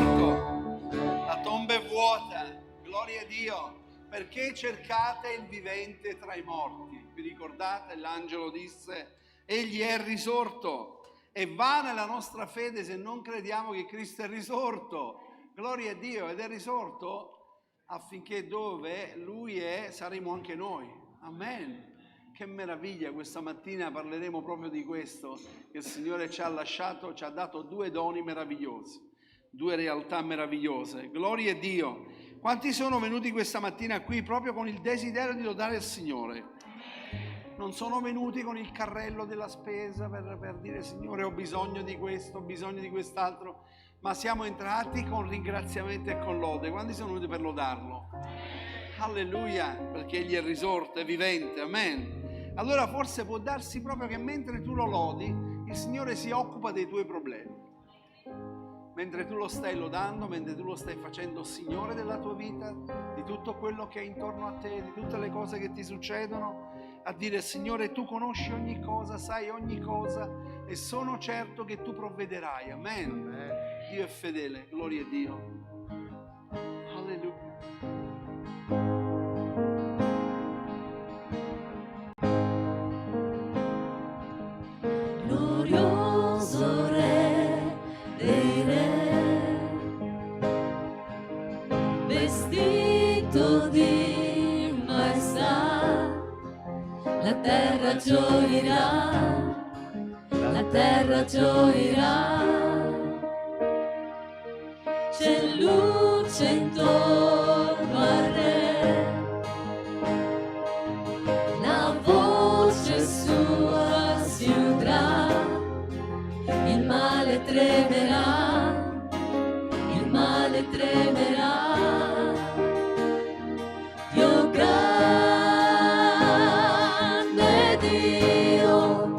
risorto, la tomba è vuota, gloria a Dio. Perché cercate il vivente tra i morti? Vi ricordate? L'angelo disse, egli è risorto. E vana è la nostra fede se non crediamo che Cristo è risorto. Gloria a Dio, ed è risorto affinché dove Lui è saremo anche noi. Amen. Che meraviglia, questa mattina parleremo proprio di questo, che il Signore ci ha lasciato, ci ha dato due doni meravigliosi, due realtà meravigliose. Gloria a Dio. Quanti sono venuti questa mattina qui proprio con il desiderio di lodare il Signore? Non sono venuti con il carrello della spesa per dire Signore ho bisogno di questo, ho bisogno di quest'altro, ma siamo entrati con ringraziamento e con lode. Quanti sono venuti per lodarlo? Alleluia, perché Egli è risorto, è vivente, amen. Allora forse può darsi proprio che mentre tu lo lodi, il Signore si occupa dei tuoi problemi. Mentre tu lo stai lodando, mentre tu lo stai facendo Signore della tua vita, di tutto quello che è intorno a te, di tutte le cose che ti succedono, a dire Signore tu conosci ogni cosa, sai ogni cosa e sono certo che tu provvederai, amen. Dio è fedele, gloria a Dio. Alleluia. Glorioso Re dei Re, vestito di maestà, la terra gioirà, la terra gioirà. C'è luce intorno al Re, la voce sua si udrà, il male tremerà, il male tremerà. Dio grande Dio,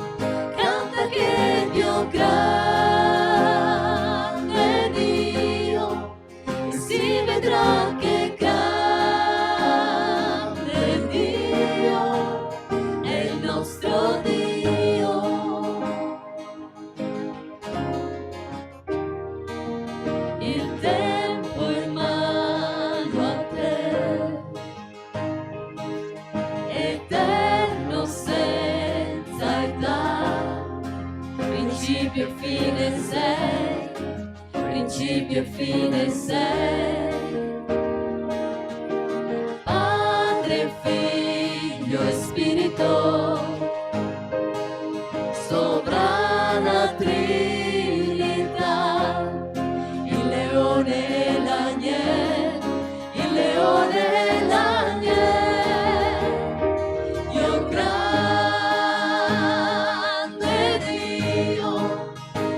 canta che Dio grande Dio, e si vedrà che grande Dio è il nostro Dio. Il tempo è in mano a te, eterno senza età, principio e fine sei, principio e fine sei. Padre, Figlio e Spirito, sovrana Trinità, il leone e l'agnello, il leone e l'agnello. Dio grande Dio,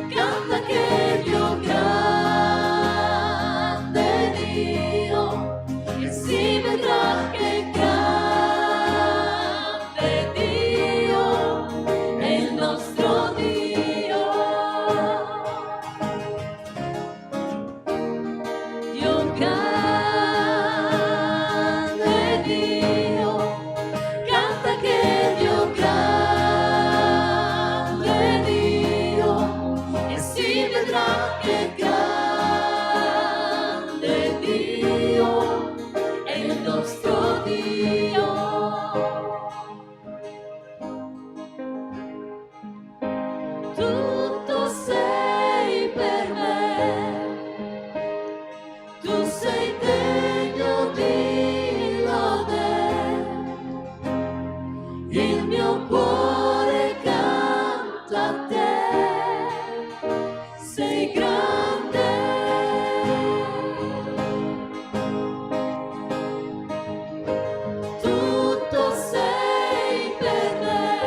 canta che Dio grande Dio, e si vedrà che grande Dio è il nostro Dio. Dio grande Dio, canta che Dio grande Dio, e si vedrà che grande Dio è il nostro Dio. Tutto sei per me, tu sei degno di lode, il mio cuore canta a te, sei grande. Tutto sei per me,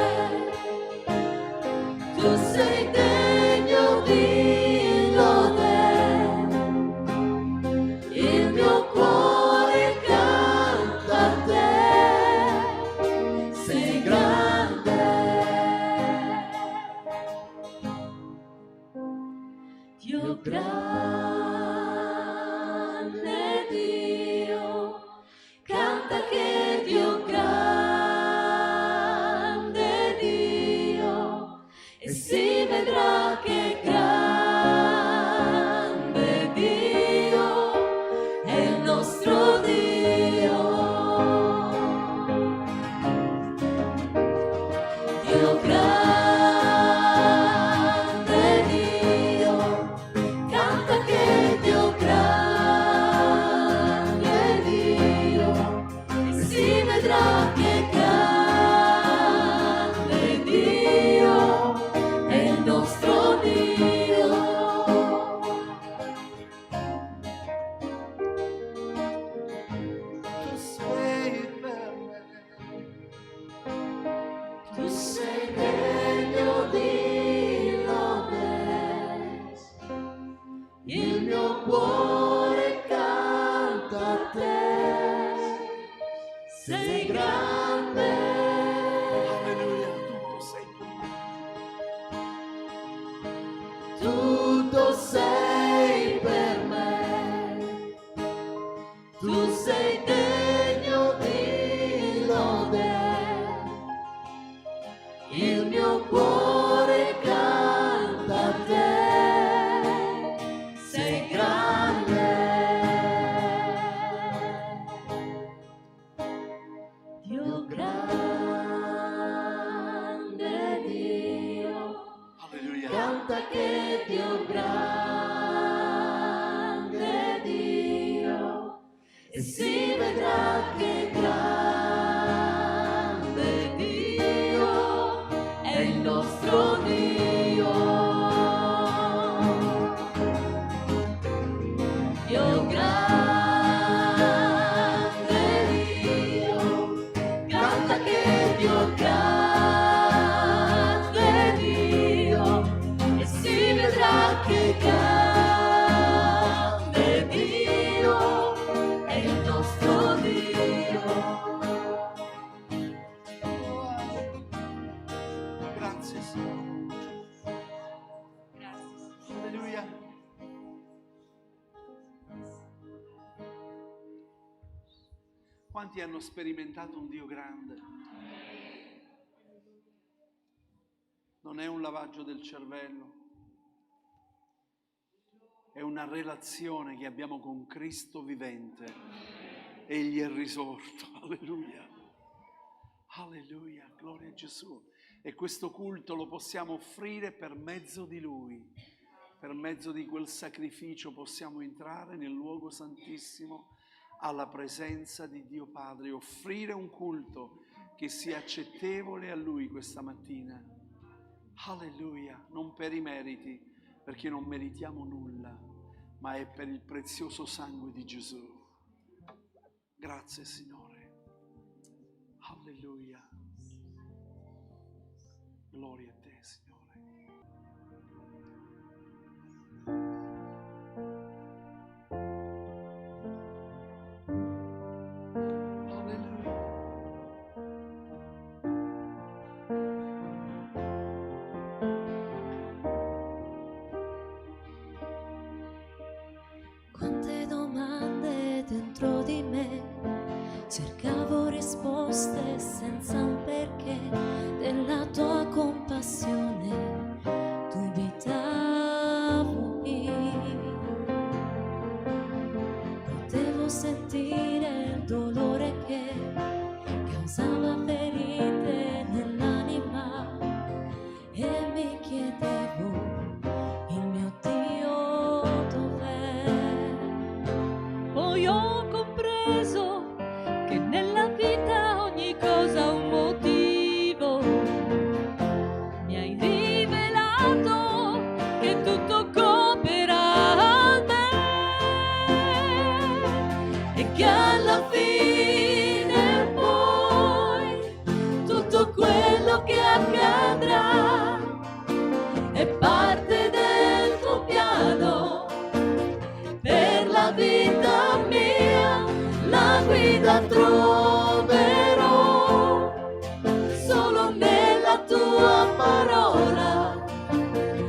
tu sei degno di lode, il e si vedrà che grande Dio è il nostro Dio. Dio grande Dio, canta che Dio grande Dio, e si vedrà che grande Dio è il nostro Dio. Grazie Signore. Alleluia. Quanti hanno sperimentato un Dio grande? Non è un lavaggio del cervello, è una relazione che abbiamo con Cristo vivente. Egli è risorto. Alleluia. Alleluia. Gloria a Gesù. E questo culto lo possiamo offrire per mezzo di Lui. Per mezzo di quel sacrificio possiamo entrare nel luogo santissimo alla presenza di Dio Padre, offrire un culto che sia accettevole a Lui questa mattina. Alleluia, non per i meriti, perché non meritiamo nulla, ma è per il prezioso sangue di Gesù. Grazie Signore. Alleluia. Gloria a te Signore. Quante domande dentro di me, cercavo risposte senza un perché, della tua compassione dubitavo io. Potevo sentire il dolore che causava ferite nell'anima e mi chiedevo, il mio Dio dov'è? Poi ho compreso che nella vita ogni cosa ha un motivo. Mi hai rivelato che tutto coopera a me e che alla fine poi tutto quello che accadrà è parte del tuo piano per la vita mia. La guida troverò solo nella tua parola.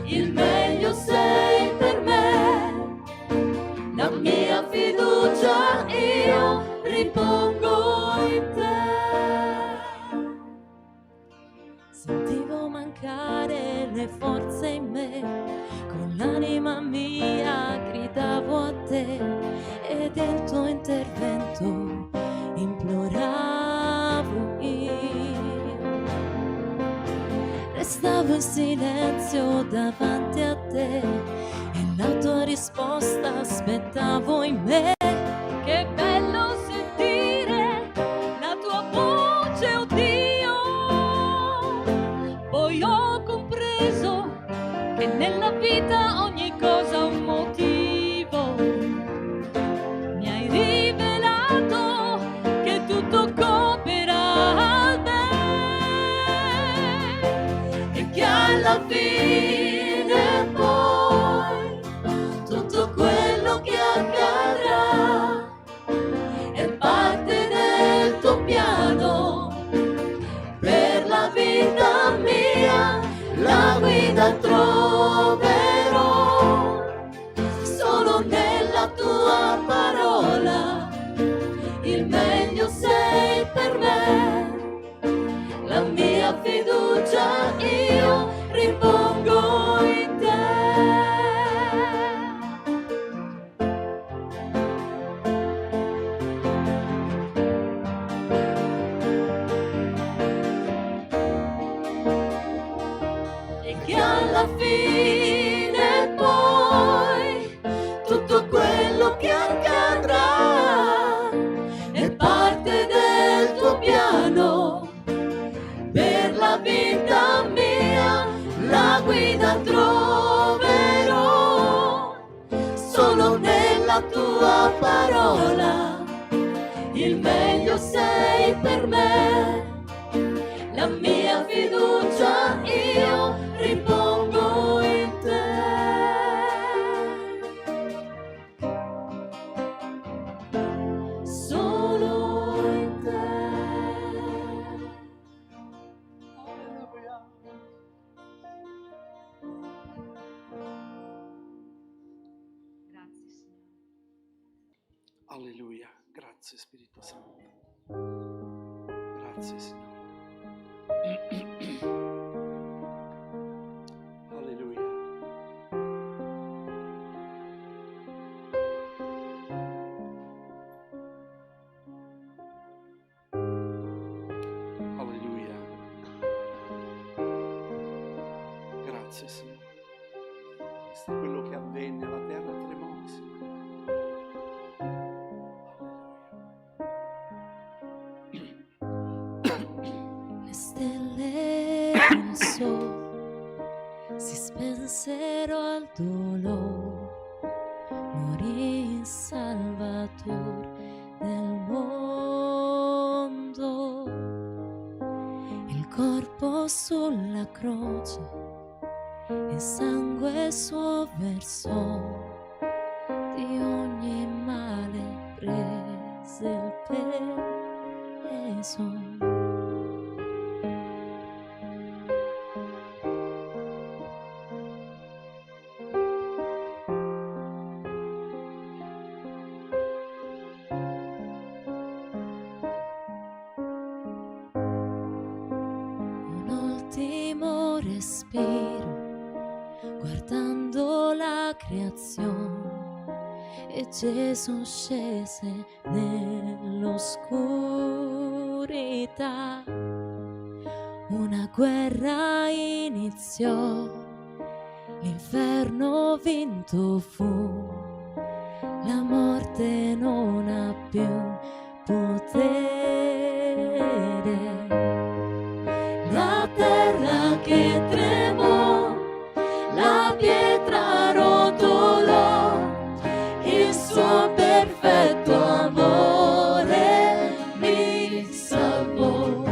Il meglio sei per me, la mia fiducia io ripongo in te. Sentivo mancare le forze in me, con l'anima mia gridavo a te e del tuo intervento imploravo io. Restavo in silenzio davanti a te e la tua risposta aspettavo in me. Che bello sentire la tua voce, oh Dio. Poi ho compreso che nella vita ogni cosa ha un motivo. Mi hai rivelato che tutto coopera al bene e che alla fine poi tutto quello che accadrà è parte del tuo piano per la vita mia. La guida troverò la tua parola, il meglio sei per me. La mia fiducia io ripongo in te. Solo in te. Alleluia. Grazie Signore. Alleluia. Grazie Spirito Santo. Grazie Signore. Alleluia. Alleluia. Grazie Signore. Questo è quello che avvenne, la terra tremò, Signore. Le stelle e il sole si spensero al dolore, morì il Salvatore del mondo. Il corpo sulla croce, il sangue suo versò, di ogni male prese il peso. Respiro guardando la creazione e Gesù scese nell'oscurità. Una guerra iniziò, l'inferno vinto fu, la morte non ha più potere. La terra che tremò, la pietra rotolò, il suo perfetto amore mi salvò.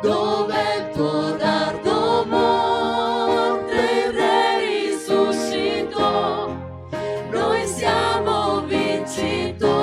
Dove il tuo dardo morte il re risuscitò, noi siamo vincitori.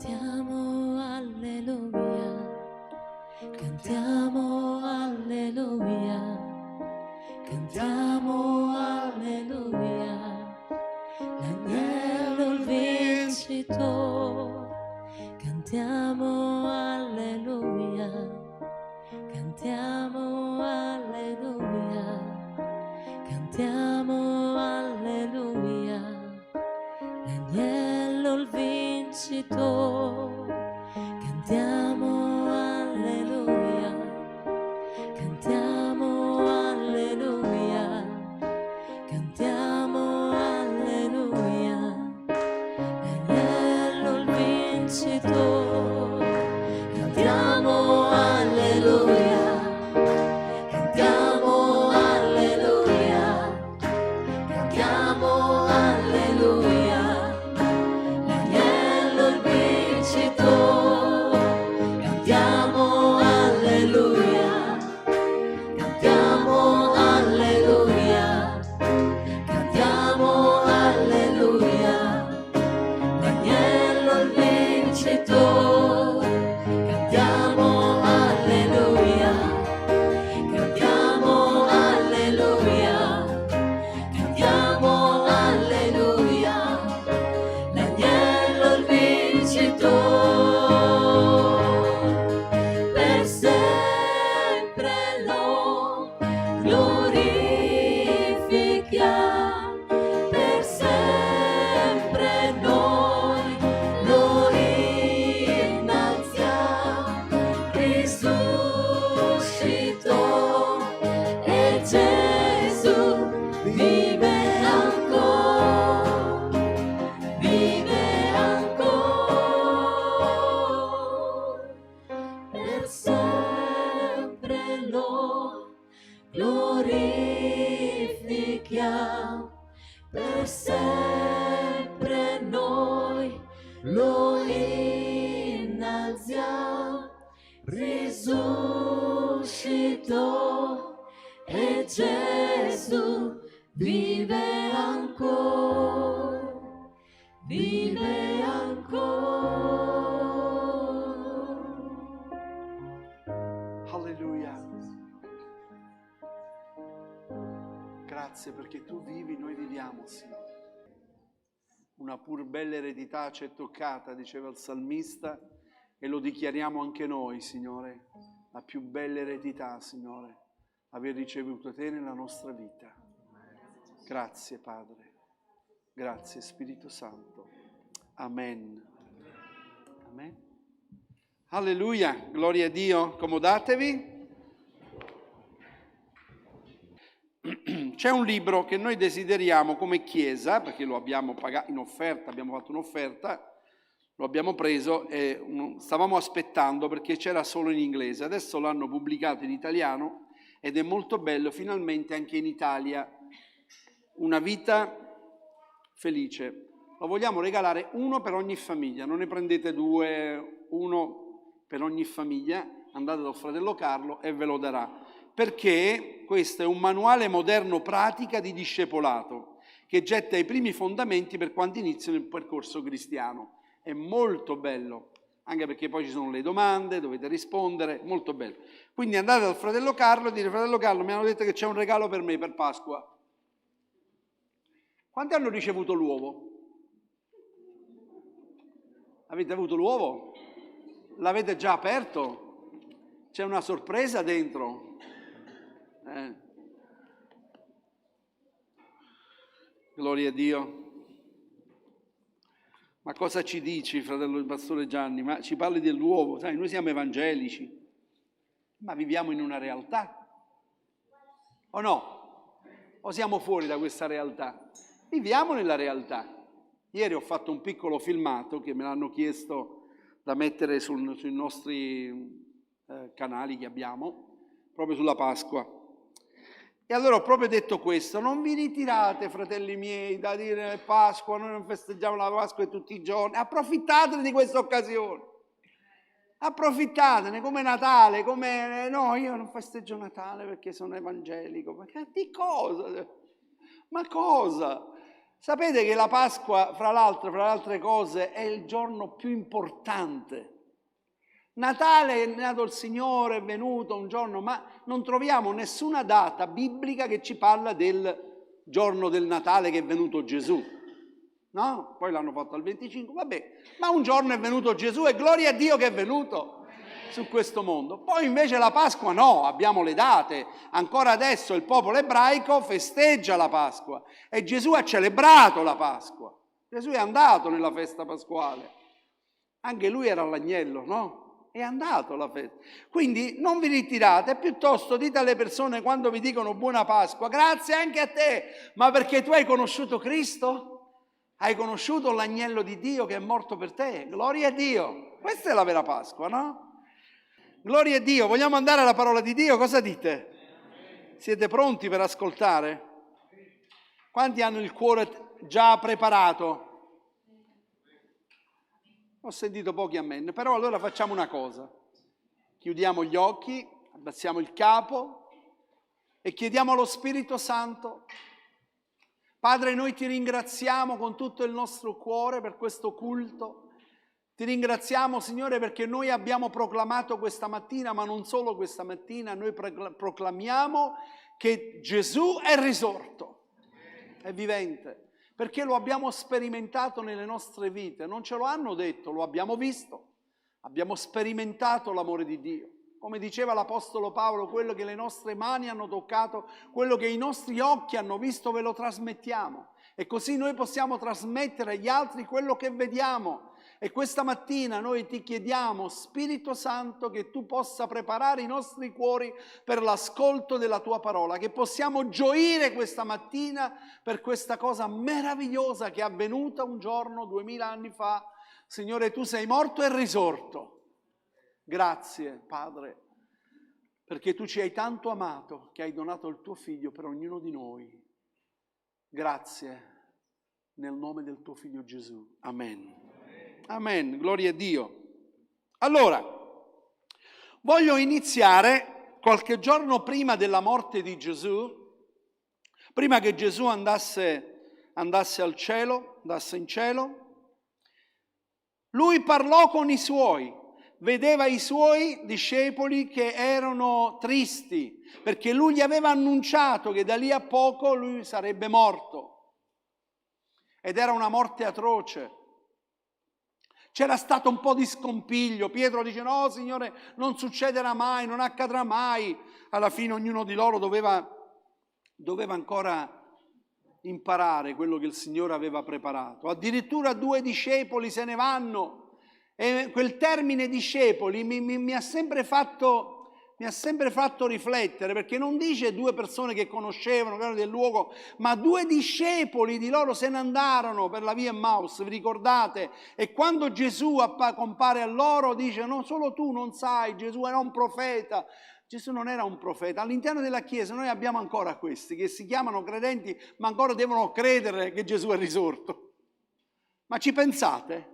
Cantiamo alleluia, cantiamo alleluia, cantiamo alleluia, l'agnello il vincitore. Cantiamo alleluia, cantiamo alleluia, cantiamo alleluia, l'agnello il vincitore. Cantiamo alleluia, cantiamo alleluia, cantiamo alleluia, l'agnello il vincitore. Cantiamo alleluia, cantiamo alleluia, cantiamo alleluia, l'agnello il vincitore. Cantiamo alleluia, cantiamo alleluia, cantiamo alleluia, l'agnello il vincitore. Cantiamo alleluia, cantiamo alleluia, cantiamo alleluia, l'agnello il vincitore. Per sempre lo glorifichiamo, per sempre noi lo innalziamo. Risuscitò e Gesù vive ancora, vive ancora. Per sempre lo glorifichiamo, per sempre noi lo innalziamo. Risuscitò e Gesù vive ancora, vive ancora. Alleluia. Grazie perché tu vivi, noi viviamo, Signore. Una pur bella eredità ci è toccata, diceva il salmista, e lo dichiariamo anche noi, Signore. La più bella eredità, Signore, aver ricevuto te nella nostra vita. Grazie, Padre. Grazie, Spirito Santo. Amen. Amen. Alleluia, gloria a Dio. Accomodatevi. C'è un libro che noi desideriamo come Chiesa, perché lo abbiamo pagato in offerta, abbiamo fatto un'offerta, lo abbiamo preso e stavamo aspettando perché c'era solo in inglese. Adesso l'hanno pubblicato in italiano ed è molto bello, finalmente anche in Italia. Una vita felice. Lo vogliamo regalare uno per ogni famiglia, non ne prendete due, uno per ogni famiglia, andate dal fratello Carlo e ve lo darà. Perché questo è un manuale moderno pratica di discepolato che getta i primi fondamenti per quando iniziano il percorso cristiano. È molto bello, anche perché poi ci sono le domande, dovete rispondere, molto bello. Quindi andate dal fratello Carlo e dite: fratello Carlo, mi hanno detto che c'è un regalo per me per Pasqua. Quanti hanno ricevuto l'uovo? Avete avuto l'uovo? L'avete già aperto? C'è una sorpresa dentro. Gloria a Dio. Ma cosa ci dici, fratello il pastore Gianni? Ma ci parli dell'uovo? Sai, noi siamo evangelici, ma viviamo in una realtà. O no? O siamo fuori da questa realtà? Viviamo nella realtà. Ieri ho fatto un piccolo filmato che me l'hanno chiesto da mettere sui nostri canali che abbiamo, proprio sulla Pasqua. E allora ho proprio detto questo: non vi ritirate, fratelli miei, da dire Pasqua, noi non festeggiamo la Pasqua tutti i giorni, approfittatene di questa occasione, approfittatene come Natale, come no, io non festeggio Natale perché sono evangelico, perché di cosa? Ma cosa? Sapete che la Pasqua, fra le altre cose, è il giorno più importante. Natale è nato il Signore, è venuto un giorno, ma non troviamo nessuna data biblica che ci parla del giorno del Natale che è venuto Gesù. No? Poi l'hanno fatto al 25, vabbè, ma un giorno è venuto Gesù e gloria a Dio che è venuto su questo mondo. Poi invece la Pasqua no, abbiamo le date. Ancora adesso il popolo ebraico festeggia la Pasqua e Gesù ha celebrato la Pasqua. Gesù è andato nella festa pasquale. Anche lui era l'agnello, no? È andato alla festa. Quindi non vi ritirate, piuttosto dite alle persone quando vi dicono buona Pasqua, grazie anche a te, ma perché tu hai conosciuto Cristo? Hai conosciuto l'agnello di Dio che è morto per te? Gloria a Dio. Questa è la vera Pasqua, no? Gloria a Dio. Vogliamo andare alla parola di Dio? Cosa dite? Siete pronti per ascoltare? Quanti hanno il cuore già preparato? Ho sentito pochi amen, però allora facciamo una cosa. Chiudiamo gli occhi, abbassiamo il capo e chiediamo allo Spirito Santo. Padre, noi ti ringraziamo con tutto il nostro cuore per questo culto. Ti ringraziamo, Signore, perché noi abbiamo proclamato questa mattina, ma non solo questa mattina, noi proclamiamo che Gesù è risorto, è vivente. Perché lo abbiamo sperimentato nelle nostre vite, non ce lo hanno detto, lo abbiamo visto, abbiamo sperimentato l'amore di Dio. Come diceva l'Apostolo Paolo, quello che le nostre mani hanno toccato, quello che i nostri occhi hanno visto, ve lo trasmettiamo. E così noi possiamo trasmettere agli altri quello che vediamo. E questa mattina noi ti chiediamo, Spirito Santo, che tu possa preparare i nostri cuori per l'ascolto della tua parola, che possiamo gioire questa mattina per questa cosa meravigliosa che è avvenuta un giorno, 2000 anni fa. Signore, tu sei morto e risorto. Grazie, Padre, perché tu ci hai tanto amato che hai donato il tuo Figlio per ognuno di noi. Grazie, nel nome del tuo Figlio Gesù. Amen. Amen, gloria a Dio. Allora, voglio iniziare qualche giorno prima della morte di Gesù, prima che Gesù andasse al cielo, andasse in cielo. Lui parlò con i suoi, vedeva i suoi discepoli che erano tristi, perché lui gli aveva annunciato che da lì a poco lui sarebbe morto. Ed era una morte atroce. C'era stato un po' di scompiglio. Pietro dice, no Signore, non succederà mai, non accadrà mai. Alla fine ognuno di loro doveva ancora imparare quello che il Signore aveva preparato. Addirittura 2 discepoli se ne vanno. E quel termine discepoli mi ha sempre fatto riflettere, perché non dice 2 persone che conoscevano, che erano del luogo, ma 2 discepoli di loro se ne andarono per la via Emmaus, vi ricordate? E quando Gesù compare a loro dice, no, solo tu non sai, Gesù era un profeta. Gesù non era un profeta. All'interno della Chiesa noi abbiamo ancora questi che si chiamano credenti, ma ancora devono credere che Gesù è risorto. Ma ci pensate?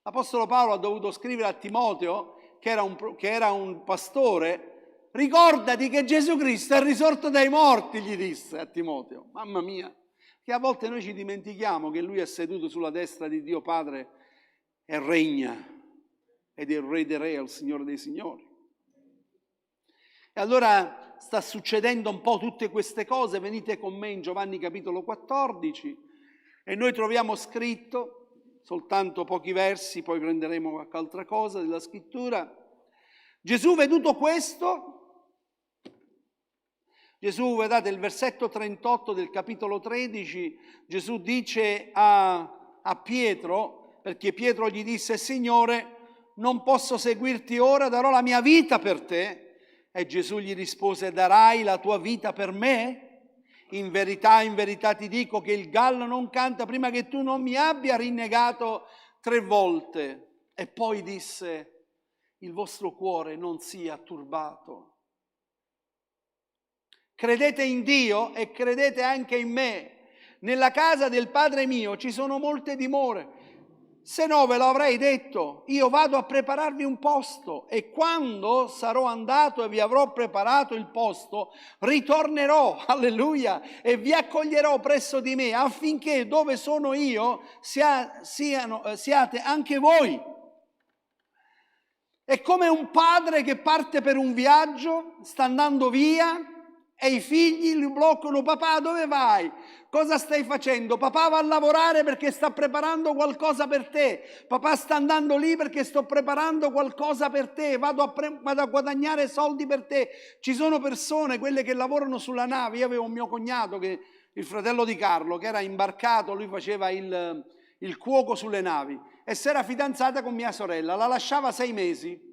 L'Apostolo Paolo ha dovuto scrivere a Timoteo, che era un pastore, ricordati che Gesù Cristo è risorto dai morti, gli disse a Timoteo. Mamma mia, che a volte noi ci dimentichiamo che lui è seduto sulla destra di Dio Padre e regna, ed è il Re dei Re, il Signore dei Signori. E allora sta succedendo un po' tutte queste cose. Venite con me in Giovanni capitolo 14 e noi troviamo scritto soltanto pochi versi, poi prenderemo qualche altra cosa della scrittura. Gesù, veduto questo, Gesù, guardate il versetto 38 del capitolo 13, Gesù dice a Pietro, perché Pietro gli disse, Signore, non posso seguirti ora, darò la mia vita per te. E Gesù gli rispose, darai la tua vita per me? In verità ti dico che il gallo non canta prima che tu non mi abbia rinnegato 3 volte. E poi disse, il vostro cuore non sia turbato. Credete in Dio e credete anche in me. Nella casa del Padre mio ci sono molte dimore. Se no ve l'avrei detto, io vado a prepararvi un posto e quando sarò andato e vi avrò preparato il posto, ritornerò, alleluia, e vi accoglierò presso di me affinché dove sono io siate anche voi. È come un padre che parte per un viaggio, sta andando via e i figli li bloccano. Papà, dove vai? Cosa stai facendo? Papà va a lavorare perché sta preparando qualcosa per te. Papà sta andando lì perché sto preparando qualcosa per te. Vado a guadagnare soldi per te. Ci sono persone, quelle che lavorano sulla nave. Io avevo un mio cognato, il fratello di Carlo, che era imbarcato, lui faceva il cuoco sulle navi e si era fidanzata con mia sorella. La lasciava 6 mesi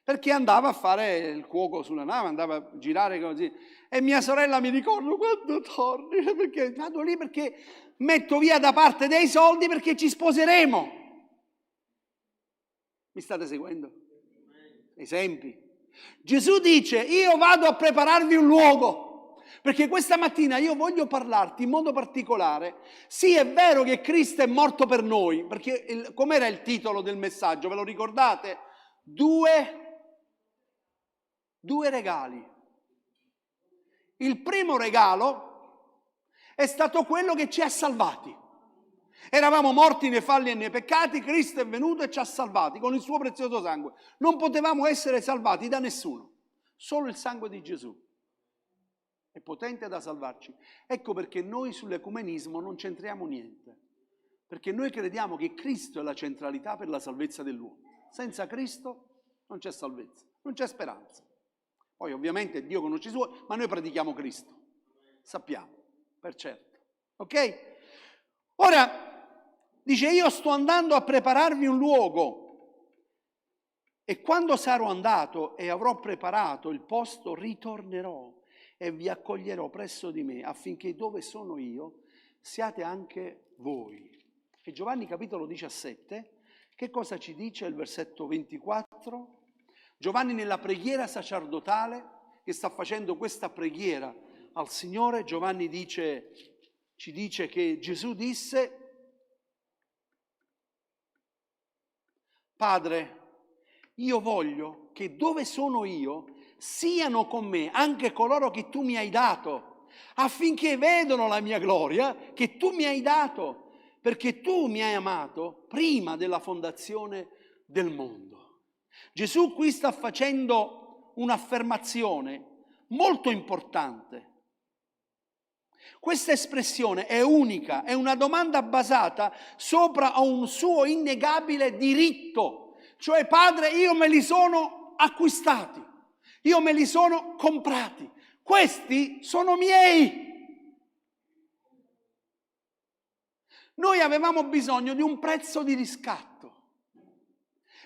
perché andava a fare il cuoco sulla nave, andava a girare così. E mia sorella mi ricorda, quando torni? Perché vado lì perché metto via da parte dei soldi perché ci sposeremo. Mi state seguendo? Esempi. Gesù dice, io vado a prepararvi un luogo, perché questa mattina io voglio parlarti in modo particolare. Sì, è vero che Cristo è morto per noi, perché com'era il titolo del messaggio? Ve lo ricordate? Due regali. Il primo regalo è stato quello che ci ha salvati. Eravamo morti nei falli e nei peccati, Cristo è venuto e ci ha salvati con il suo prezioso sangue. Non potevamo essere salvati da nessuno, solo il sangue di Gesù è potente da salvarci. Ecco perché noi sull'ecumenismo non c'entriamo niente, perché noi crediamo che Cristo è la centralità per la salvezza dell'uomo. Senza Cristo non c'è salvezza, non c'è speranza. Poi ovviamente Dio conosce i suoi, ma noi predichiamo Cristo, sappiamo, per certo. Ok? Ora, dice, io sto andando a prepararvi un luogo e quando sarò andato e avrò preparato il posto, ritornerò e vi accoglierò presso di me affinché dove sono io siate anche voi. E Giovanni capitolo 17, che cosa ci dice il versetto 24? Giovanni nella preghiera sacerdotale, che sta facendo questa preghiera al Signore, Giovanni ci dice che Gesù disse, Padre, io voglio che dove sono io siano con me anche coloro che tu mi hai dato, affinché vedano la mia gloria che tu mi hai dato, perché tu mi hai amato prima della fondazione del mondo. Gesù qui sta facendo un'affermazione molto importante. Questa espressione è unica, è una domanda basata sopra un suo innegabile diritto. Cioè, Padre, io me li sono acquistati, io me li sono comprati, questi sono miei. Noi avevamo bisogno di un prezzo di riscatto.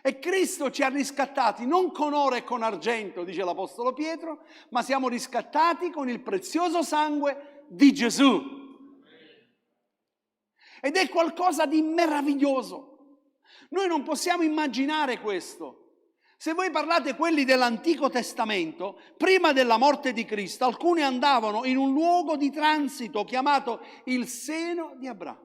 E Cristo ci ha riscattati non con oro e con argento, dice l'Apostolo Pietro, ma siamo riscattati con il prezioso sangue di Gesù. Ed è qualcosa di meraviglioso. Noi non possiamo immaginare questo. Se voi parlate quelli dell'Antico Testamento, prima della morte di Cristo, alcuni andavano in un luogo di transito chiamato il seno di Abramo.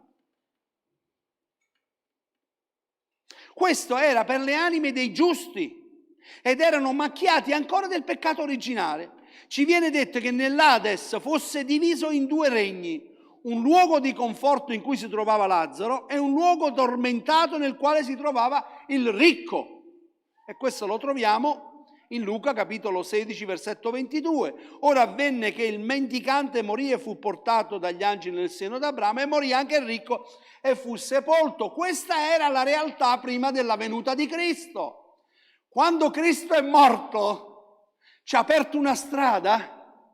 Questo era per le anime dei giusti ed erano macchiati ancora del peccato originale. Ci viene detto che nell'Ades fosse diviso in 2 regni, un luogo di conforto in cui si trovava Lazzaro e un luogo tormentato nel quale si trovava il ricco. E questo lo troviamo in Luca capitolo 16 versetto 22. Ora avvenne che il mendicante morì e fu portato dagli angeli nel seno d'Abramo e morì anche il ricco e fu sepolto. Questa era la realtà prima della venuta di Cristo. Quando Cristo è morto, ci ha aperto una strada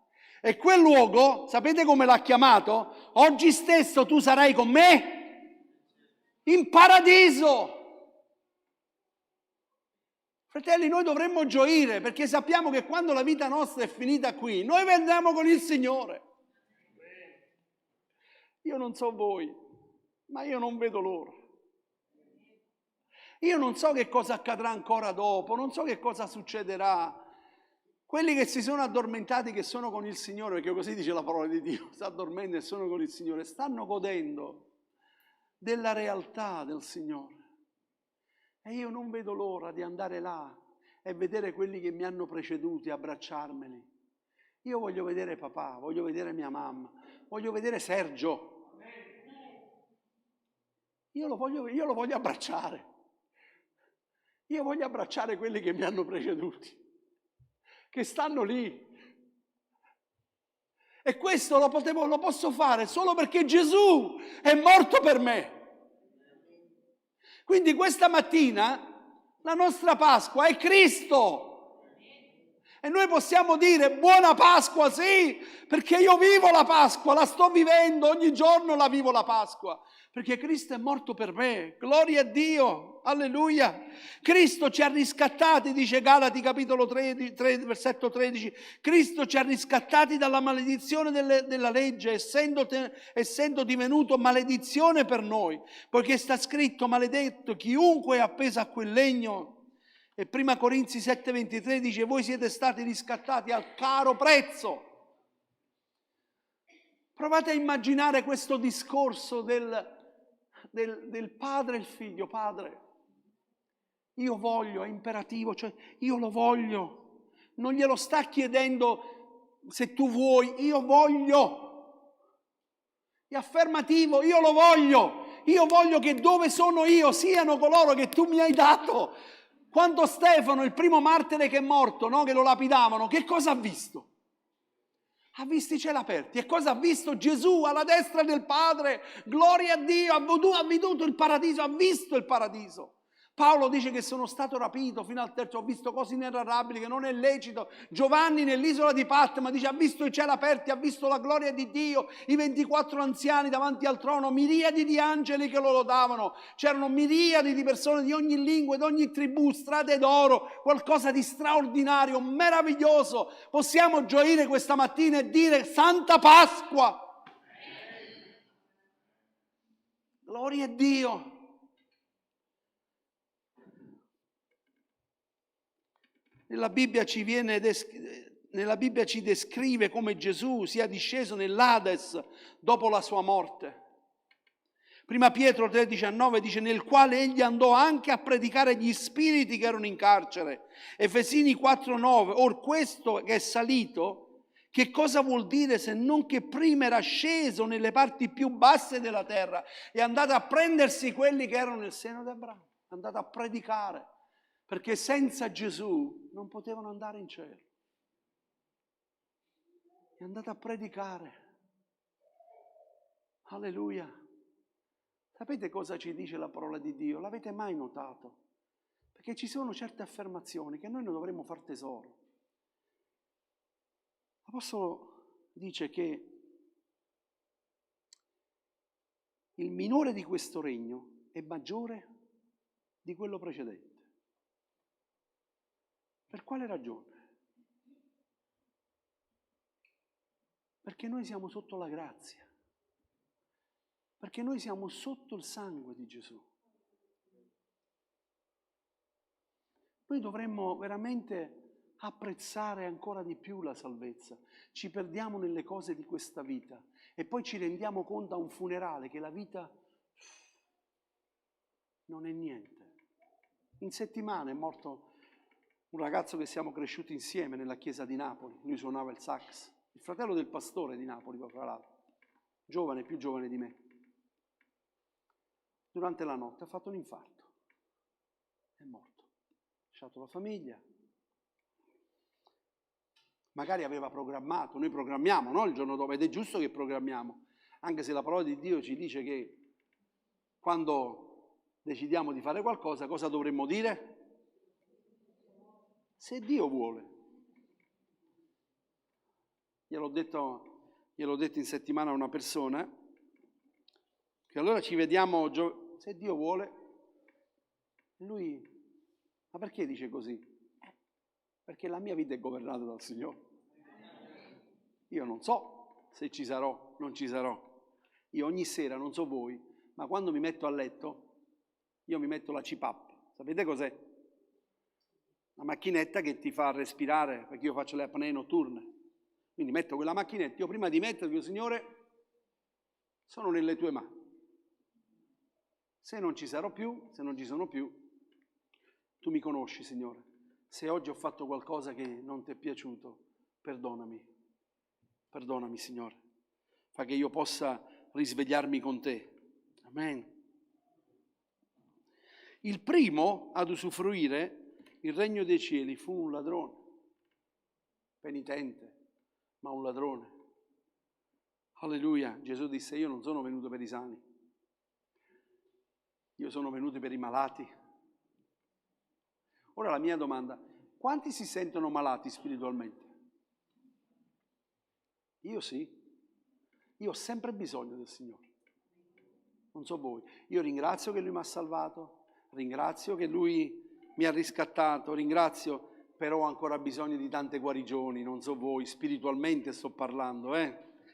e quel luogo, sapete come l'ha chiamato? Oggi stesso tu sarai con me in paradiso. Fratelli, noi dovremmo gioire perché sappiamo che quando la vita nostra è finita qui, noi vedremo con il Signore. Io non so voi, ma io non vedo l'ora. Io non so che cosa accadrà ancora dopo, non so che cosa succederà. Quelli che si sono addormentati, che sono con il Signore, perché così dice la parola di Dio, si addormentano e sono con il Signore, stanno godendo della realtà del Signore. E io non vedo l'ora di andare là e vedere quelli che mi hanno preceduti, abbracciarmeli. Io voglio vedere papà, voglio vedere mia mamma, voglio vedere Sergio. Io lo voglio abbracciare. Io voglio abbracciare quelli che mi hanno preceduti, che stanno lì. E questo lo posso fare solo perché Gesù è morto per me. Quindi questa mattina la nostra Pasqua è Cristo. E noi possiamo dire buona Pasqua, sì, perché io vivo la Pasqua, la sto vivendo, ogni giorno la vivo la Pasqua. Perché Cristo è morto per me, gloria a Dio, alleluia. Cristo ci ha riscattati, dice Galati capitolo 3, versetto 13. Cristo ci ha riscattati dalla maledizione della legge, essendo divenuto maledizione per noi, poiché sta scritto maledetto chiunque è appeso a quel legno. E prima Corinzi 7,23 dice voi siete stati riscattati al caro prezzo. Provate a immaginare questo discorso del padre e il figlio. Padre, io voglio, è imperativo, cioè io lo voglio. Non glielo sta chiedendo se tu vuoi, io voglio. È affermativo, io lo voglio. Io voglio che dove sono io siano coloro che tu mi hai dato. Quando Stefano, il primo martire che è morto, no, che lo lapidavano, che cosa ha visto? Ha visto i cieli aperti. E cosa ha visto? Gesù alla destra del Padre. Gloria a Dio, ha veduto il paradiso, ha visto il paradiso. Paolo dice che sono stato rapito fino al terzo, ho visto cose inenarrabili che non è lecito. Giovanni nell'isola di Patma dice ha visto i cieli aperti, ha visto la gloria di Dio, i 24 anziani davanti al trono, miriadi di angeli che lo lodavano. C'erano miriadi di persone di ogni lingua, di ogni tribù, strade d'oro, qualcosa di straordinario, meraviglioso. Possiamo gioire questa mattina e dire Santa Pasqua. Gloria a Dio. Nella Bibbia ci descrive come Gesù sia disceso nell'Ades dopo la sua morte. Prima Pietro 3,19 dice nel quale egli andò anche a predicare gli spiriti che erano in carcere. Efesini 4,9 or questo che è salito, che cosa vuol dire se non che prima era sceso nelle parti più basse della terra e è andato a prendersi quelli che erano nel seno di Abramo, è andato a predicare. Perché senza Gesù non potevano andare in cielo. È andato a predicare. Alleluia. Sapete cosa ci dice la parola di Dio? L'avete mai notato? Perché ci sono certe affermazioni che noi non dovremmo far tesoro. L'Apostolo dice che il minore di questo regno è maggiore di quello precedente. Per quale ragione? Perché noi siamo sotto la grazia. Perché noi siamo sotto il sangue di Gesù. Noi dovremmo veramente apprezzare ancora di più la salvezza. Ci perdiamo nelle cose di questa vita e poi ci rendiamo conto a un funerale che la vita non è niente. In settimana è morto un ragazzo che siamo cresciuti insieme nella chiesa di Napoli, lui suonava il sax, il fratello del pastore di Napoli, tra l'altro, giovane, più giovane di me. Durante la notte ha fatto un infarto, è morto, ha lasciato la famiglia. Magari aveva programmato, noi programmiamo, no? Il giorno dopo, ed è giusto che programmiamo, anche se la parola di Dio ci dice che quando decidiamo di fare qualcosa, cosa dovremmo dire? Se Dio vuole. Gliel'ho detto in settimana a una persona, che allora ci vediamo, se Dio vuole. Lui, ma perché dice così? Perché la mia vita è governata dal Signore. Io non so se ci sarò, non ci sarò. Io ogni sera, non so voi, ma quando mi metto a letto, io mi metto la CPAP. Sapete cos'è? La macchinetta che ti fa respirare, perché io faccio le apnee notturne. Quindi metto quella macchinetta, io prima di metterla dico, Signore, sono nelle tue mani. Se non ci sarò più, se non ci sono più, Tu mi conosci, Signore. Se oggi ho fatto qualcosa che non ti è piaciuto, perdonami. Perdonami, Signore. Fa che io possa risvegliarmi con te. Amen. Il primo ad usufruire il regno dei cieli fu un ladrone, penitente, ma un ladrone. Alleluia. Gesù disse: io non sono venuto per i sani, io sono venuto per i malati. Ora la mia domanda: quanti si sentono malati spiritualmente? Io sì. Io ho sempre bisogno del Signore. Non so voi. Io ringrazio che Lui mi ha salvato, ringrazio che Lui mi ha riscattato, ringrazio, però ho ancora bisogno di tante guarigioni, non so voi, spiritualmente sto parlando,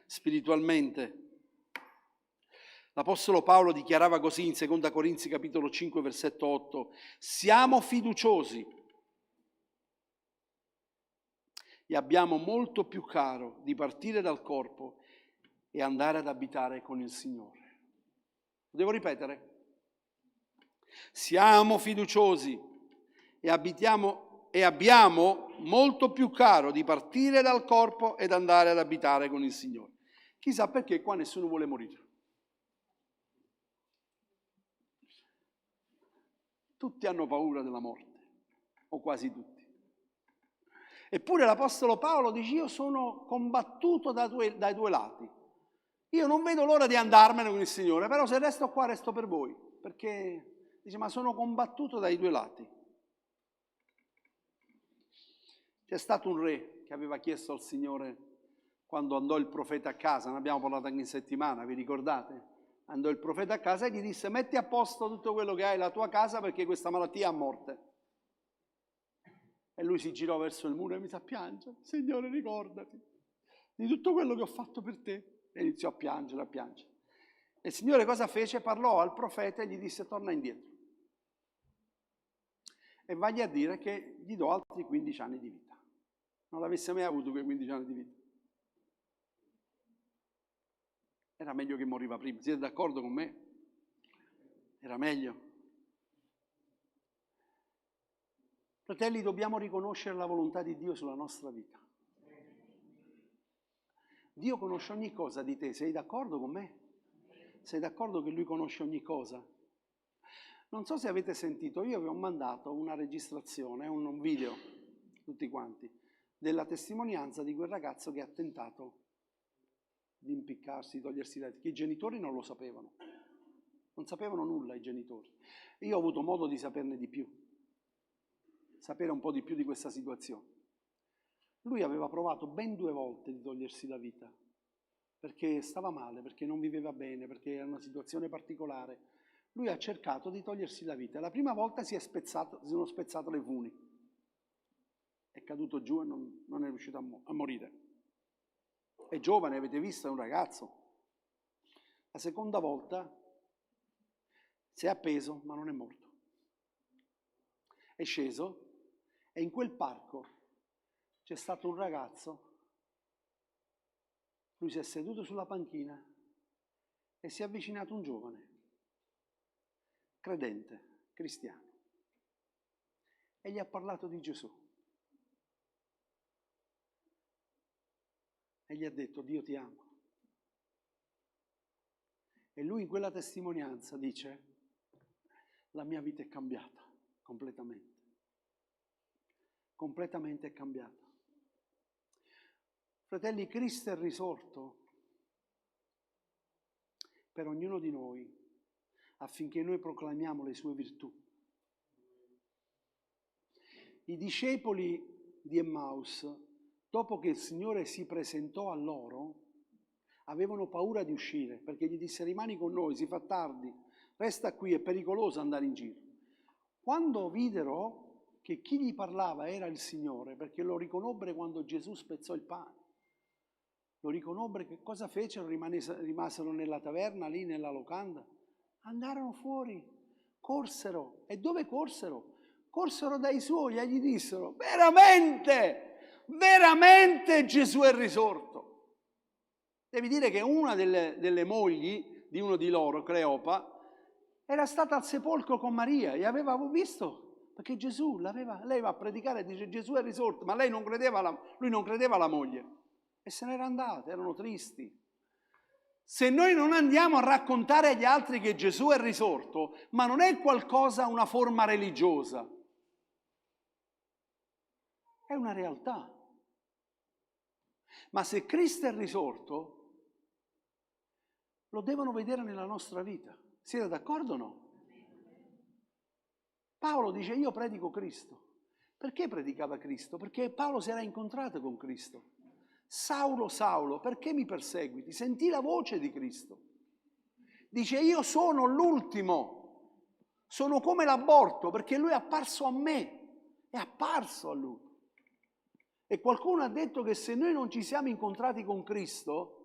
spiritualmente. L'Apostolo Paolo dichiarava così in 2 Corinzi capitolo 5 versetto 8: siamo fiduciosi e abbiamo molto più caro di partire dal corpo e andare ad abitare con il Signore. Devo ripetere? Siamo fiduciosi e abbiamo molto più caro di partire dal corpo ed andare ad abitare con il Signore. Chissà perché qua nessuno vuole morire. Tutti hanno paura della morte, o quasi tutti. Eppure l'Apostolo Paolo dice: io sono combattuto dai due lati. Io non vedo l'ora di andarmene con il Signore, però se resto qua resto per voi, perché dice: ma sono combattuto dai due lati. C'è stato un re che aveva chiesto al Signore, quando andò il profeta a casa, ne abbiamo parlato anche in settimana, vi ricordate? Andò il profeta a casa e gli disse: metti a posto tutto quello che hai nella tua casa perché questa malattia è a morte. E lui si girò verso il muro e iniziò a piangere: Signore, ricordati di tutto quello che ho fatto per te. E iniziò a piangere, a piangere. E il Signore cosa fece? Parlò al profeta e gli disse: torna indietro e vagli a dire che gli do altri 15 anni di vita. Non l'avesse mai avuto quei 15 anni di vita. Era meglio che moriva prima. Siete d'accordo con me? Era meglio. Fratelli, dobbiamo riconoscere la volontà di Dio sulla nostra vita. Dio conosce ogni cosa di te, sei d'accordo con me? Sei d'accordo che Lui conosce ogni cosa? Non so se avete sentito, io vi ho mandato una registrazione, un video, tutti quanti, della testimonianza di quel ragazzo che ha tentato di impiccarsi, di togliersi la testa, che i genitori non lo sapevano. Non sapevano nulla i genitori. Io ho avuto modo di saperne di più, sapere un po' di più di questa situazione. Lui aveva provato ben 2 volte di togliersi la vita, perché stava male, perché non viveva bene, perché era una situazione particolare. Lui ha cercato di togliersi la vita. La prima volta si sono spezzate le funi. È caduto giù e non è riuscito a morire. È giovane, avete visto, è un ragazzo. La seconda volta si è appeso, ma non è morto. È sceso e in quel parco c'è stato un ragazzo, lui si è seduto sulla panchina e si è avvicinato un giovane, credente, cristiano, e gli ha parlato di Gesù. E gli ha detto: Dio ti ama. E lui in quella testimonianza dice: la mia vita è cambiata completamente. Completamente è cambiata. Fratelli, Cristo è risorto per ognuno di noi affinché noi proclamiamo le sue virtù. I discepoli di Emmaus, dopo che il Signore si presentò a loro, avevano paura di uscire, perché gli disse: rimani con noi, si fa tardi, resta qui, è pericoloso andare in giro. Quando videro che chi gli parlava era il Signore, perché lo riconobbero quando Gesù spezzò il pane, lo riconobbero, che cosa fecero? Rimasero nella taverna, lì nella locanda, andarono fuori, corsero. E dove corsero? Corsero dai suoi e gli dissero: veramente, veramente Gesù è risorto. Devi dire che una delle mogli di uno di loro, Cleopa, era stata al sepolcro con Maria e aveva visto Perché Gesù lei va a predicare e dice Gesù è risorto, ma lui non credeva alla moglie. E se n'era andata, erano tristi. Se noi non andiamo a raccontare agli altri che Gesù è risorto, ma non è qualcosa, una forma religiosa, è una realtà. Ma se Cristo è risorto, lo devono vedere nella nostra vita. Siete d'accordo o no? Paolo dice io predico Cristo. Perché predicava Cristo? Perché Paolo si era incontrato con Cristo. Saulo, Saulo, perché mi perseguiti? Sentì la voce di Cristo. Dice io sono l'ultimo, sono come l'aborto perché lui è apparso a me, è apparso a lui. E qualcuno ha detto che se noi non ci siamo incontrati con Cristo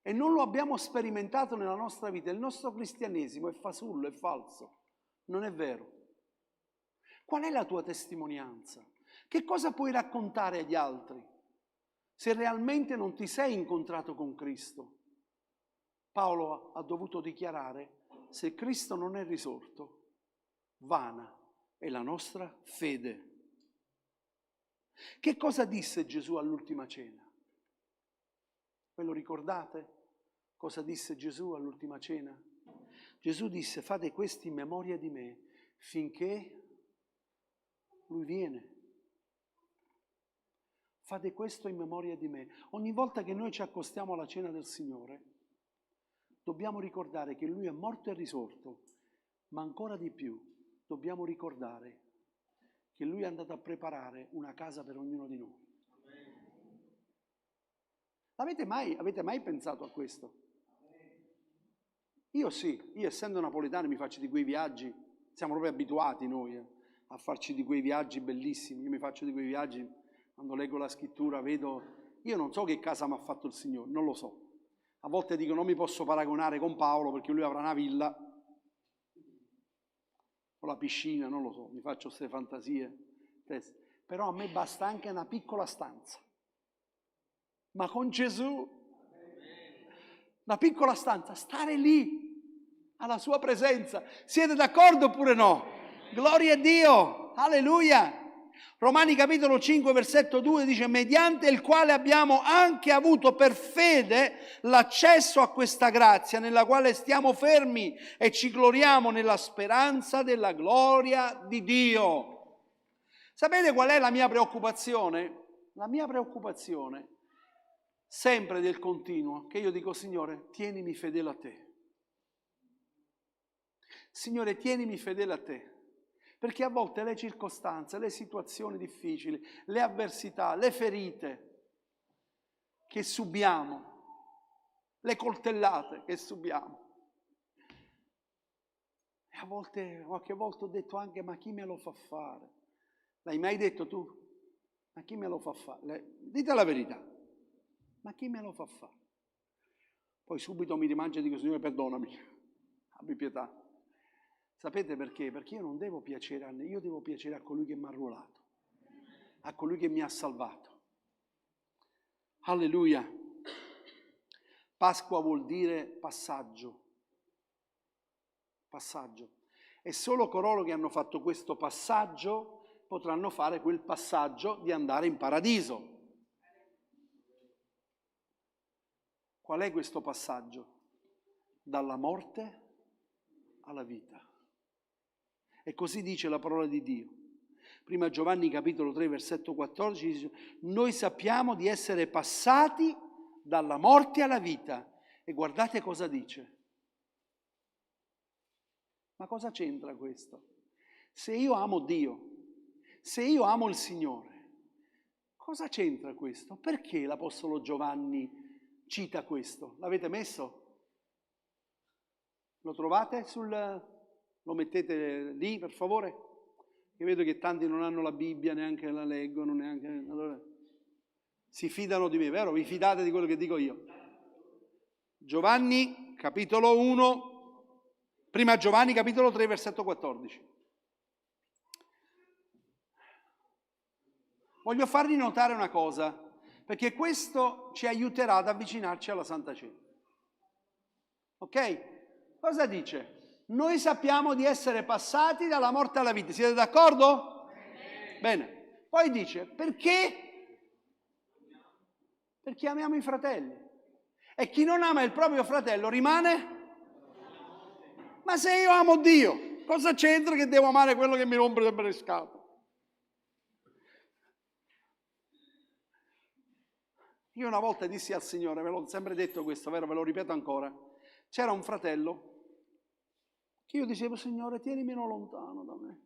e non lo abbiamo sperimentato nella nostra vita, il nostro cristianesimo è fasullo, è falso, non è vero. Qual è la tua testimonianza? Che cosa puoi raccontare agli altri se realmente non ti sei incontrato con Cristo? Paolo ha dovuto dichiarare: se Cristo non è risorto, vana è la nostra fede. Che cosa disse Gesù all'ultima cena? Ve lo ricordate? Cosa disse Gesù all'ultima cena? Gesù disse: fate questo in memoria di me finché Lui viene. Fate questo in memoria di me. Ogni volta che noi ci accostiamo alla cena del Signore, dobbiamo ricordare che Lui è morto e risorto, ma ancora di più dobbiamo ricordare che Lui è andato a preparare una casa per ognuno di noi. Avete mai pensato a questo? Io sì, io essendo napoletano mi faccio di quei viaggi, siamo proprio abituati noi a farci di quei viaggi bellissimi. Io mi faccio di quei viaggi, quando leggo la scrittura vedo, io non so che casa mi ha fatto il Signore, non lo so. A volte dico non mi posso paragonare con Paolo perché lui avrà una villa o la piscina, non lo so, mi faccio queste fantasie. Però a me basta anche una piccola stanza. Ma con Gesù, una piccola stanza, stare lì, alla sua presenza. Siete d'accordo oppure no? Gloria a Dio, alleluia. Romani capitolo 5 versetto 2 dice: mediante il quale abbiamo anche avuto per fede l'accesso a questa grazia nella quale stiamo fermi e ci gloriamo nella speranza della gloria di Dio. Sapete qual è la mia preoccupazione? La mia preoccupazione sempre del continuo, che io dico: Signore, tienimi fedele a te. Signore, tienimi fedele a te. Perché a volte le circostanze, le situazioni difficili, le avversità, le ferite che subiamo, le coltellate che subiamo. E a volte, qualche volta ho detto anche: ma chi me lo fa fare? L'hai mai detto tu? Ma chi me lo fa fare? Dite la verità. Ma chi me lo fa fare? Poi subito mi rimangio e dico: Signore, perdonami, abbi pietà. Sapete perché? Perché io non devo piacere a me, io devo piacere a colui che mi ha arruolato, a colui che mi ha salvato. Alleluia. Pasqua vuol dire passaggio. Passaggio. E solo coloro che hanno fatto questo passaggio potranno fare quel passaggio di andare in paradiso. Qual è questo passaggio? Dalla morte alla vita. E così dice la parola di Dio. Prima Giovanni capitolo 3 versetto 14 dice: noi sappiamo di essere passati dalla morte alla vita. E guardate cosa dice. Ma cosa c'entra questo? Se io amo Dio, se io amo il Signore, cosa c'entra questo? Perché l'Apostolo Giovanni cita questo? L'avete messo? Lo trovate lo mettete lì, per favore? Io vedo che tanti non hanno la Bibbia, neanche la leggono, neanche... Allora, si fidano di me, vero? Vi fidate di quello che dico io? Giovanni, capitolo 1, prima Giovanni, capitolo 3, versetto 14. Voglio farvi notare una cosa, perché questo ci aiuterà ad avvicinarci alla Santa Cena. Ok? Cosa dice? Noi sappiamo di essere passati dalla morte alla vita. Siete d'accordo? Bene. Poi dice, perché? Perché amiamo i fratelli. E chi non ama il proprio fratello rimane? Ma se io amo Dio, cosa c'entra che devo amare quello che mi rompe sempre le scatole? Io una volta dissi al Signore, ve l'ho sempre detto questo, vero? Ve lo ripeto ancora. C'era un fratello che io dicevo, Signore, tienimelo lontano da me.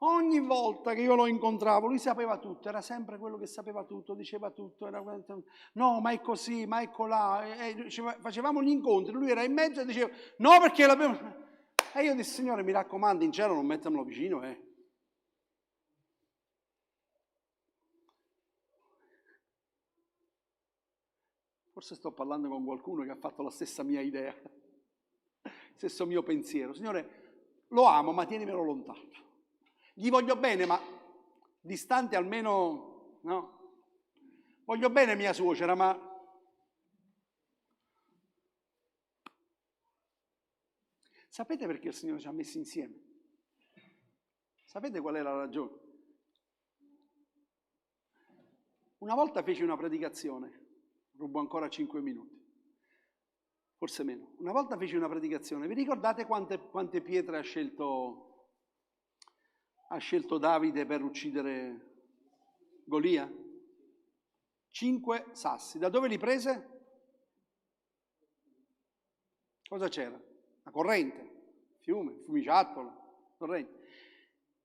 Ogni volta che io lo incontravo, lui sapeva tutto, era sempre quello che sapeva tutto, diceva tutto, no, ma è così, ma è colà. Facevamo gli incontri, lui era in mezzo e diceva, no, perché l'abbiamo... E io dissi, Signore, mi raccomando, in cielo non mettermelo vicino, Forse sto parlando con qualcuno che ha fatto la stessa mia idea, stesso mio pensiero. Signore, lo amo, ma tienimelo lontano. Gli voglio bene, ma distante almeno, no? Voglio bene mia suocera, ma... Sapete perché il Signore ci ha messi insieme? Sapete qual è la ragione? Una volta feci una predicazione, rubo ancora 5 minuti, forse meno. Una volta feci una predicazione, vi ricordate quante pietre ha scelto Davide per uccidere Golia? 5 sassi. Da dove li prese? Cosa c'era? La corrente, fiume, fiumiciattolo, corrente.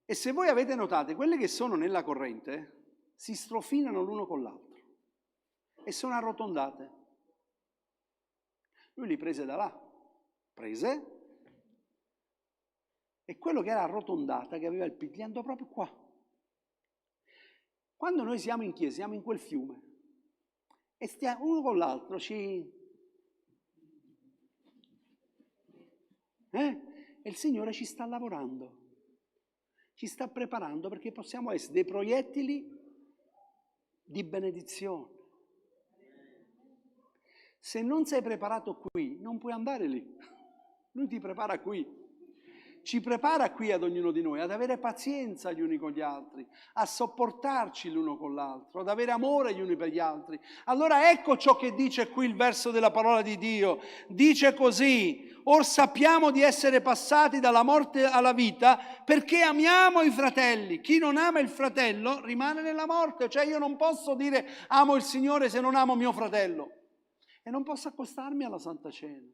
E se voi avete notato, quelle che sono nella corrente si strofinano l'uno con l'altro e sono arrotondate. Lui li prese da là, e quello che era arrotondata, che aveva il picco, gli andò proprio qua. Quando noi siamo in chiesa, siamo in quel fiume e stiamo uno con l'altro, E il Signore ci sta lavorando, ci sta preparando perché possiamo essere dei proiettili di benedizione. Se non sei preparato qui, non puoi andare lì. Lui ti prepara qui. Ci prepara qui ad ognuno di noi, ad avere pazienza gli uni con gli altri, a sopportarci l'uno con l'altro, ad avere amore gli uni per gli altri. Allora ecco ciò che dice qui il verso della parola di Dio. Dice così, or sappiamo di essere passati dalla morte alla vita perché amiamo i fratelli. Chi non ama il fratello rimane nella morte. Cioè io non posso dire amo il Signore se non amo mio fratello. E non posso accostarmi alla Santa Cena.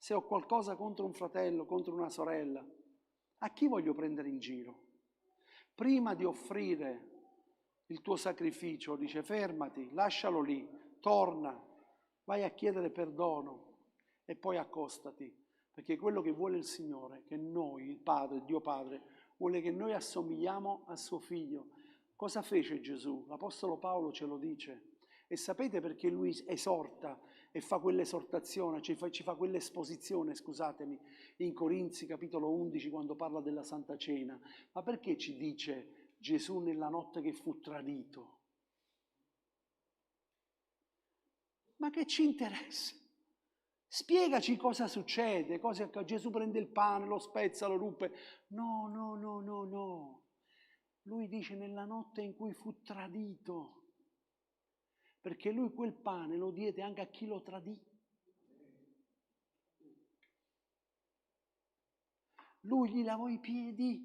Se ho qualcosa contro un fratello, contro una sorella, a chi voglio prendere in giro? Prima di offrire il tuo sacrificio, dice fermati, lascialo lì, torna, vai a chiedere perdono e poi accostati, perché quello che vuole il Signore, che noi, il Padre, Dio Padre, vuole che noi assomigliamo a suo Figlio. Cosa fece Gesù? L'Apostolo Paolo ce lo dice. E sapete perché lui esorta e fa quell'esortazione, ci fa quell'esposizione, scusatemi, in Corinzi capitolo 11 quando parla della Santa Cena? Ma perché ci dice Gesù nella notte che fu tradito? Ma che ci interessa? Spiegaci cosa succede, Gesù prende il pane, lo spezza, lo ruppe. No. Lui dice nella notte in cui fu tradito. Perché lui quel pane lo diede anche a chi lo tradì. Lui gli lavò i piedi.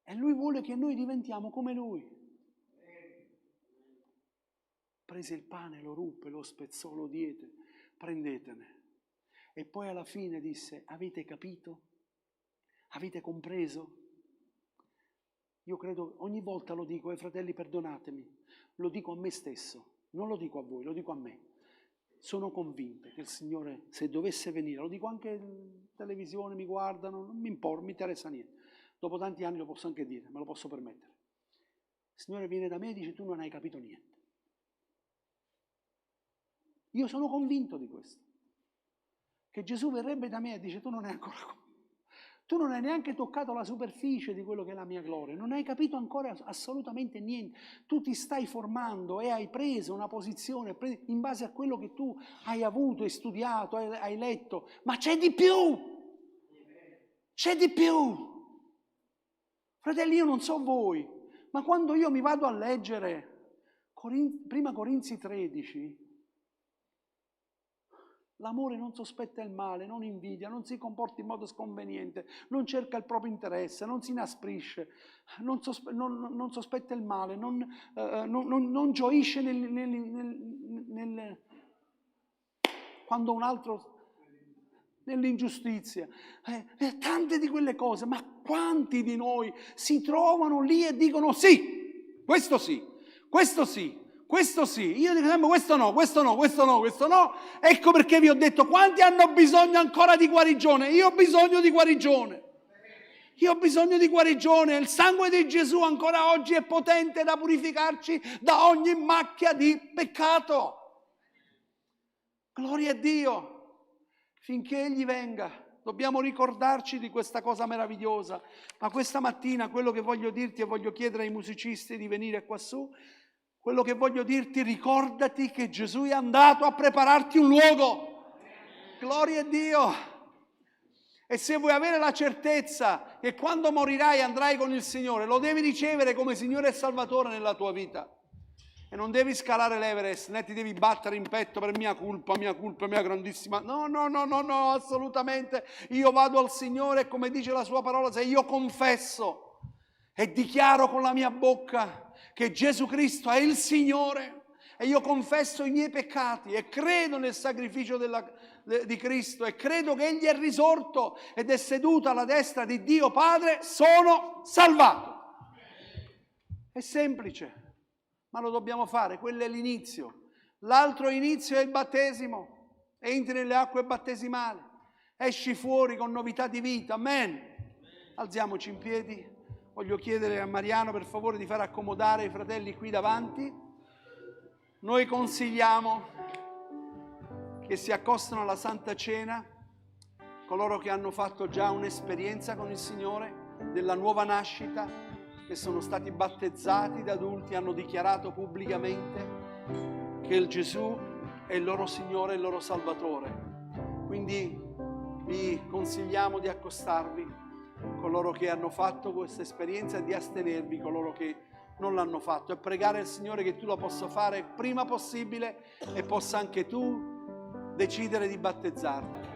E lui vuole che noi diventiamo come lui. Prese il pane, lo ruppe, lo spezzò, lo diede. Prendetene. E poi alla fine disse, avete capito? Avete compreso? Io credo, ogni volta lo dico, fratelli perdonatemi, lo dico a me stesso, non lo dico a voi, lo dico a me. Sono convinto che il Signore, se dovesse venire, lo dico anche in televisione, mi guardano, non mi importa, mi interessa niente. Dopo tanti anni lo posso anche dire, me lo posso permettere. Il Signore viene da me e dice, tu non hai capito niente. Io sono convinto di questo. Che Gesù verrebbe da me e dice, tu non hai ancora Tu non hai neanche toccato la superficie di quello che è la mia gloria, non hai capito ancora assolutamente niente. Tu ti stai formando e hai preso una posizione in base a quello che tu hai avuto, hai studiato, hai letto, ma c'è di più! C'è di più! Fratelli, io non so voi, ma quando io mi vado a leggere Prima Corinzi 13, l'amore non sospetta il male, non invidia, non si comporta in modo sconveniente, non cerca il proprio interesse, non si inasprisce, non sospetta il male, non gioisce quando un altro nell'ingiustizia. Tante di quelle cose, ma quanti di noi si trovano lì e dicono sì, questo sì, questo sì. Questo sì, io dico sempre questo no, questo no, questo no, questo no. Ecco perché vi ho detto, quanti hanno bisogno ancora di guarigione? Io ho bisogno di guarigione. Io ho bisogno di guarigione. Il sangue di Gesù ancora oggi è potente da purificarci da ogni macchia di peccato. Gloria a Dio. Finché Egli venga, dobbiamo ricordarci di questa cosa meravigliosa. Ma questa mattina quello che voglio dirti e voglio chiedere ai musicisti di venire qua su, quello che voglio dirti, ricordati che Gesù è andato a prepararti un luogo. Gloria a Dio. E se vuoi avere la certezza che quando morirai andrai con il Signore, lo devi ricevere come Signore e Salvatore nella tua vita. E non devi scalare l'Everest, né ti devi battere in petto per mia colpa, mia grandissima. No, assolutamente. Io vado al Signore e come dice la sua parola, se io confesso e dichiaro con la mia bocca che Gesù Cristo è il Signore e io confesso i miei peccati e credo nel sacrificio di Cristo e credo che Egli è risorto ed è seduto alla destra di Dio Padre, sono salvato. È semplice, ma lo dobbiamo fare, quello è l'inizio. L'altro inizio è il battesimo, entri nelle acque battesimali, esci fuori con novità di vita, amen. Alziamoci in piedi. Voglio chiedere a Mariano per favore di far accomodare i fratelli qui davanti. Noi consigliamo che si accostano alla Santa Cena coloro che hanno fatto già un'esperienza con il Signore, della nuova nascita, che sono stati battezzati da adulti, hanno dichiarato pubblicamente che il Gesù è il loro Signore e il loro Salvatore. Quindi vi consigliamo di accostarvi coloro che hanno fatto questa esperienza e di astenervi coloro che non l'hanno fatto e pregare il Signore che tu lo possa fare prima possibile e possa anche tu decidere di battezzarti.